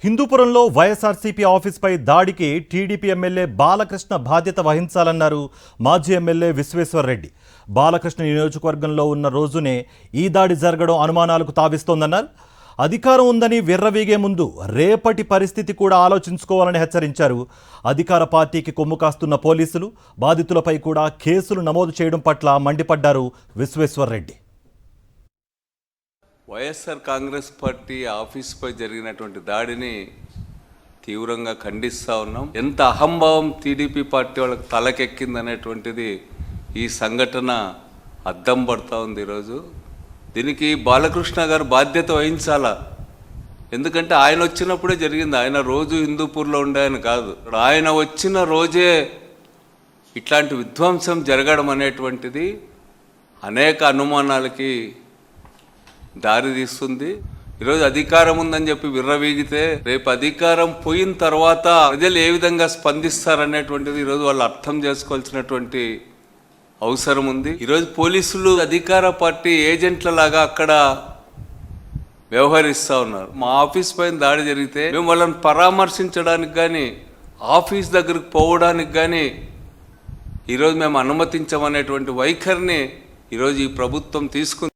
హిందూపురంలో వైఎస్ఆర్సీపీ ఆఫీస్పై దాడికి TDP MLA Balakrishna బాధ్యత వహించాలన్నారు మాజీ ఎమ్మెల్యే విశ్వేశ్వర్రెడ్డి. బాలకృష్ణ నియోజకవర్గంలో ఉన్న రోజునే ఈ దాడి జరగడం అనుమానాలకు తావిస్తోందన్నారు. అధికారం ఉందని విర్రవీగే ముందు రేపటి పరిస్థితి కూడా ఆలోచించుకోవాలని హెచ్చరించారు. అధికార పార్టీకి కొమ్ము కాస్తున్న పోలీసులు బాధితులపై కూడా కేసులు నమోదు చేయడం పట్ల మండిపడ్డారు విశ్వేశ్వర్రెడ్డి. వైఎస్ఆర్ కాంగ్రెస్ పార్టీ ఆఫీస్పై జరిగినటువంటి దాడిని తీవ్రంగా ఖండిస్తూ ఉన్నాం. ఎంత అహంభావం టీడీపీ పార్టీ వాళ్ళకి తలకెక్కిందనేటువంటిది ఈ సంఘటన అద్దం పడుతూ ఉంది. ఈరోజు దీనికి బాలకృష్ణ గారు బాధ్యత వహించాలా. ఎందుకంటే ఆయన వచ్చినప్పుడే జరిగింది. ఆయన రోజు హిందూపూర్లో ఉండాయని కాదు, ఆయన వచ్చిన రోజే ఇట్లాంటి విధ్వంసం జరగడం అనేటువంటిది అనేక అనుమానాలకి దారి తీస్తుంది. ఈరోజు అధికారం ఉందని చెప్పి విర్రవీగితే రేపు అధికారం పోయిన తర్వాత ప్రజలు ఏ విధంగా స్పందిస్తారనేటువంటిది ఈరోజు వాళ్ళు అర్థం చేసుకోవాల్సినటువంటి అవసరం ఉంది. ఈరోజు పోలీసులు అధికార పార్టీ ఏజెంట్ల లాగా అక్కడ వ్యవహరిస్తూ ఉన్నారు. మా ఆఫీస్ పైన దాడి జరిగితే మేము వాళ్ళని పరామర్శించడానికి కానీ ఆఫీస్ దగ్గరకు పోవడానికి కానీ ఈరోజు మేము అనుమతించమనేటువంటి వైఖరిని ఈరోజు ఈ ప్రభుత్వం తీసుకుంది.